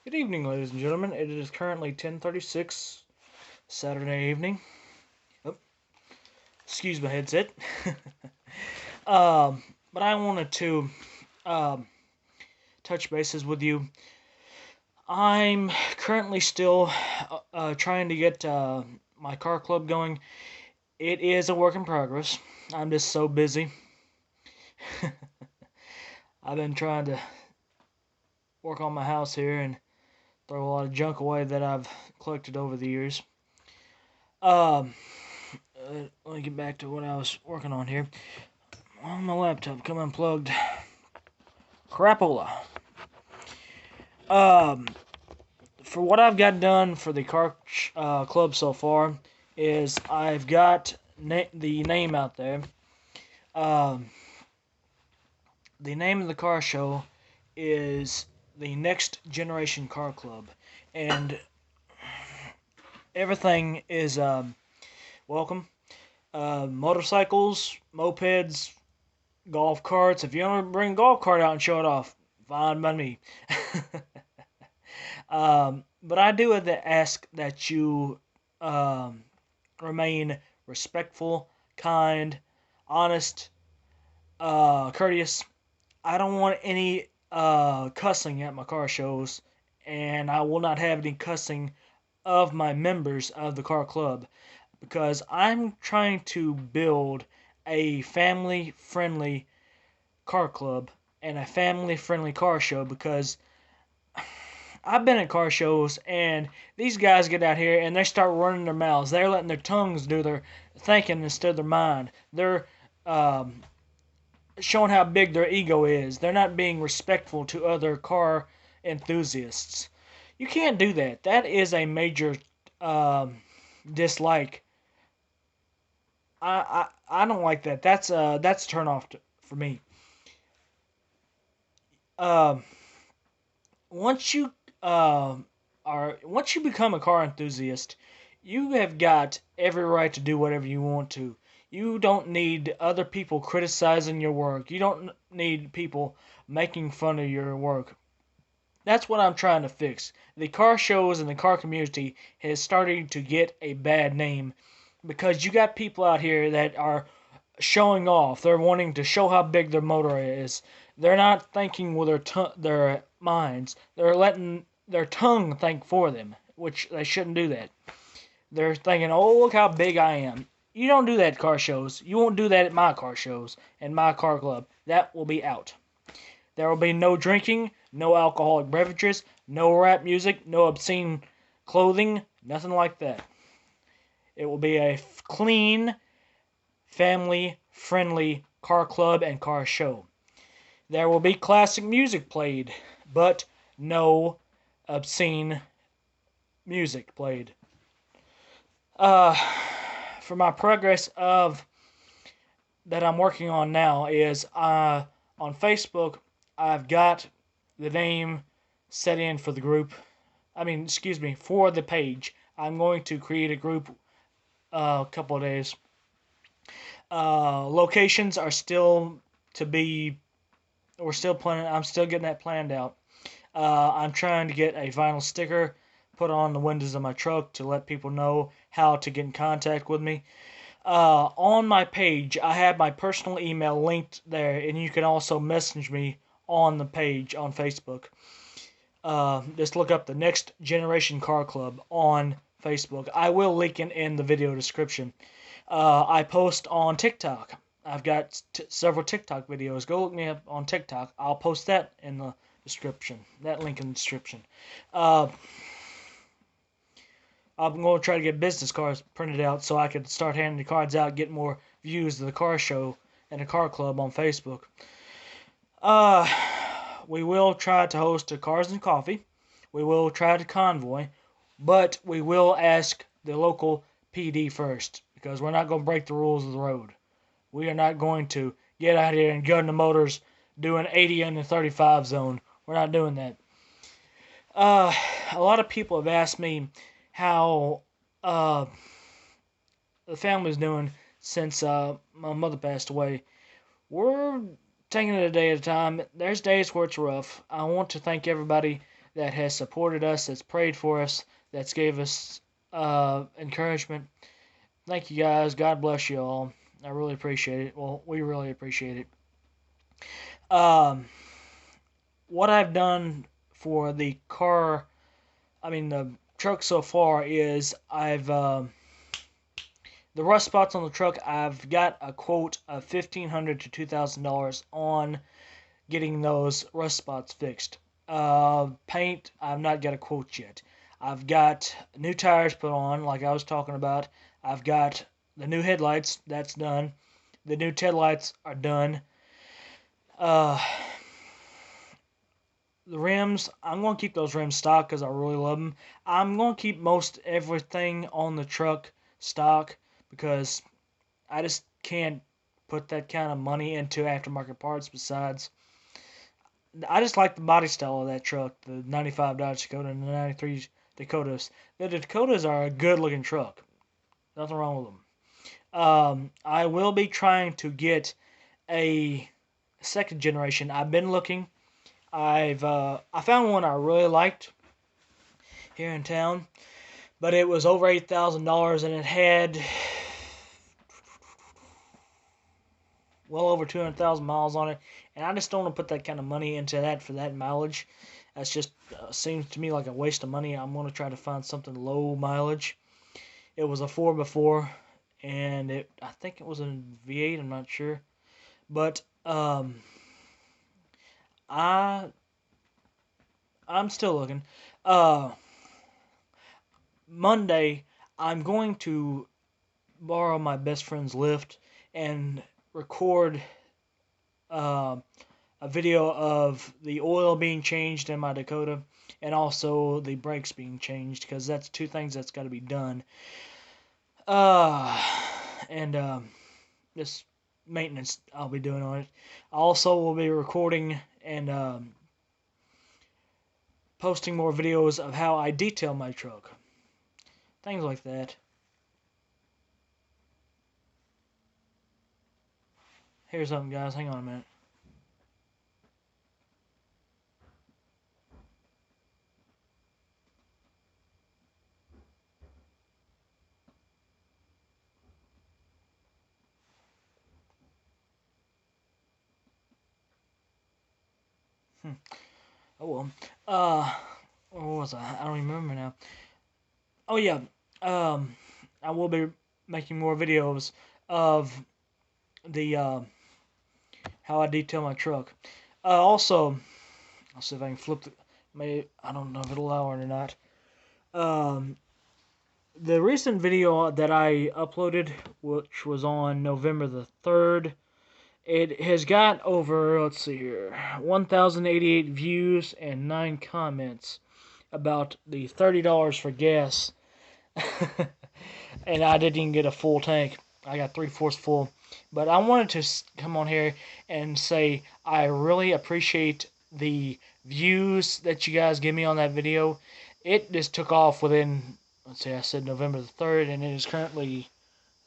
Good evening, ladies and gentlemen. It is currently 10:36 Saturday evening. Oh, excuse my headset. But I wanted to um, touch bases with you. I'm currently still trying to get my car club going. It is a work in progress. I'm just so busy. I've been trying to work on my house here and throw a lot of junk away that I've collected over the years. Um, Let me get back to what I was working on here. On my laptop, come unplugged. Crapola. Um, for what I've got done for the car club so far is I've got the name out there. Um, the name of the car show is the Next Generation Car Club, and everything is welcome. Motorcycles, mopeds, golf carts. If you want to bring a golf cart out and show it off, fine by me. But I do ask that you remain respectful, kind, honest, courteous. I don't want any cussing at my car shows, and I will not have any cussing of my members of the car club because I'm trying to build a family friendly car club and a family friendly car show because I've been at car shows and these guys get out here and they start running their mouths. They're letting their tongues do their thinking instead of their mind. They're um, showing how big their ego is. They're not being respectful to other car enthusiasts. You can't do that. That is a major um, dislike. I don't like that. That's a turn off for me. Um, once you once you become a car enthusiast, you have got every right to do whatever you want to. You don't need other people criticizing your work. You don't need people making fun of your work. That's what I'm trying to fix. The car shows and the car community has started to get a bad name because you got people out here that are showing off. They're wanting to show how big their motor is. They're not thinking with their minds. They're letting their tongue think for them, which they shouldn't do that. They're thinking, "Oh, look how big I am." You don't do that at car shows. You won't do that at my car shows and my car club. That will be out. There will be no drinking, no alcoholic beverages, no rap music, no obscene clothing, nothing like that. It will be a clean, family friendly car club and car show. There will be classic music played, but no obscene music played. Uh, for my progress of that I'm working on now is on Facebook. I've got the name set in for the group. Excuse me, for the page. I'm going to create a group a couple of days. Locations are still to be. We're still planning. I'm still getting that planned out. I'm trying to get a vinyl sticker put on the windows of my truck to let people know how to get in contact with me. On my page, I have my personal email linked there, and you can also message me on the page on Facebook. Just look up the Next Generation Car Club on Facebook. I will link it in the video description. I post on TikTok. I've got several TikTok videos. Go look me up on TikTok. I'll post that in the description. That link in the description. Uh, I'm going to try to get business cards printed out so I can start handing the cards out, get more views of the car show and the car club on Facebook. Uh, we will try to host a Cars and Coffee. We will try to convoy, but we will ask the local PD first because we're not going to break the rules of the road. We are not going to get out here and gun the motors doing 80 in the 35 zone. We're not doing that. A lot of people have asked me how uh, the family's doing since my mother passed away. We're taking it a day at a time. There's days where it's rough. I want to thank everybody that has supported us, that's prayed for us, that's gave us encouragement. Thank you guys. God bless you all. I really appreciate it. Well, we really appreciate it. Um, what I've done for the car, the truck so far is the rust spots on the truck. I've got a quote of $1,500 to $2,000 on getting those rust spots fixed. Paint, I've not got a quote yet. I've got new tires put on, like I was talking about. I've got the new headlights, that's done. The new taillights are done. The rims, I'm going to keep those rims stock because I really love them. I'm going to keep most everything on the truck stock because I just can't put that kind of money into aftermarket parts. Besides, I just like the body style of that truck, the 95 Dodge Dakota and the 93 Dakotas. The Dakotas are a good looking truck. Nothing wrong with them. I will be trying to get a second generation. I've been looking. I found one I really liked here in town, but it was over $8,000 and it had well over 200,000 miles on it, and I just don't want to put that kind of money into that for that mileage. That's just seems to me like a waste of money. I'm going to try to find something low mileage. It was a 4x4, and I think it was a V8. I'm not sure, but I'm still looking. Monday, I'm going to borrow my best friend's lift and record a video of the oil being changed in my Dakota and also the brakes being changed because that's two things that's got to be done. And this maintenance I'll be doing on it. I also will be recording and posting more videos of how I detail my truck. Things like that. Here's something, guys. Hang on a minute. Oh well. What was I? I don't even remember now. Oh yeah. I will be making more videos of the how I detail my truck. Also, I'll see if I can flip the. I don't know if it'll allow it or not. The recent video that I uploaded, which was on November the 3rd, it has got over, let's see here, 1,088 views and 9 comments about the $30 for gas. And I didn't even get a full tank. I got 3/4 full. But I wanted to come on here and say I really appreciate the views that you guys give me on that video. It just took off within, let's see, I said November the 3rd, and it is currently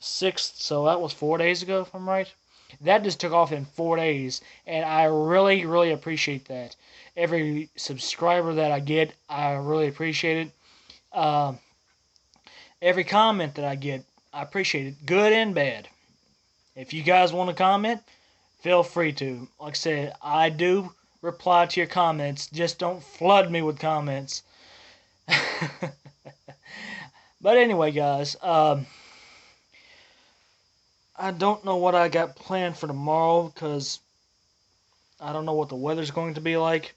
6th, so that was 4 days ago, if I'm right. That just took off in 4 days, and I really, really appreciate that. Every subscriber that I get, I really appreciate it. Every comment that I get, I appreciate it, good and bad. If you guys want to comment, feel free to. Like I said, I do reply to your comments. Just don't flood me with comments. But anyway, guys, I don't know what I got planned for tomorrow because I don't know what the weather's going to be like.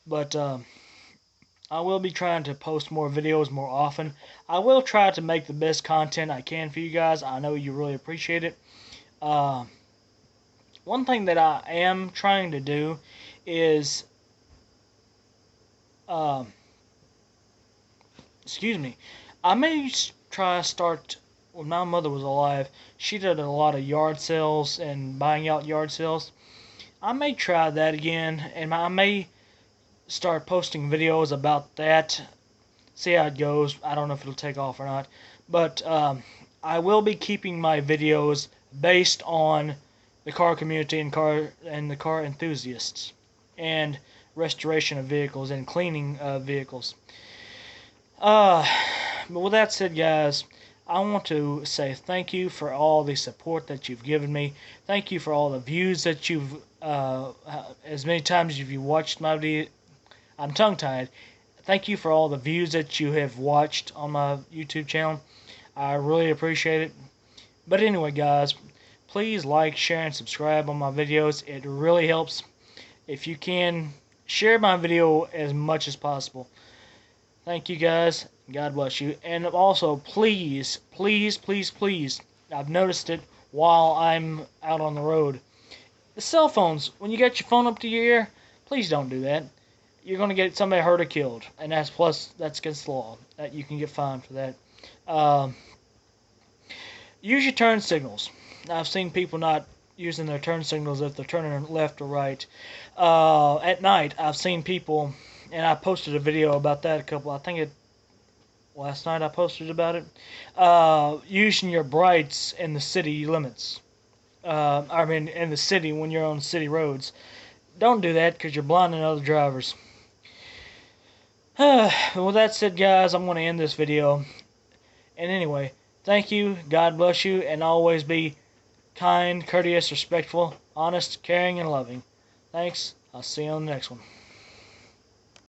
But I will be trying to post more videos more often. I will try to make the best content I can for you guys. I know you really appreciate it. One thing that I am trying to do is, excuse me, I may try to start, when my mother was alive, she did a lot of yard sales and buying out yard sales. I may try that again, and I may start posting videos about that. See how it goes. I don't know if it'll take off or not. But I will be keeping my videos based on the car community and the car enthusiasts. And restoration of vehicles and cleaning vehicles. But with that said, guys, I want to say thank you for all the support that you've given me. Thank you for all the views that you've, as many times as you've watched my video. I'm tongue-tied. Thank you for all the views that you have watched on my YouTube channel. I really appreciate it. But anyway, guys, please like, share, and subscribe on my videos. It really helps. If you can, share my video as much as possible. Thank you, guys. God bless you. And also, please, please, please, please, I've noticed it while I'm out on the road. The cell phones, when you get your phone up to your ear, please don't do that. You're going to get somebody hurt or killed. And that's against the law. That you can get fined for that. Use your turn signals. I've seen people not using their turn signals if they're turning left or right. At night, I've seen people, and I posted a video about that last night I posted about it. Using your brights in the city limits. In the city when you're on city roads. Don't do that because you're blinding other drivers. With that said, guys, I'm going to end this video. And anyway, thank you, God bless you, and always be kind, courteous, respectful, honest, caring, and loving. Thanks. I'll see you on the next one.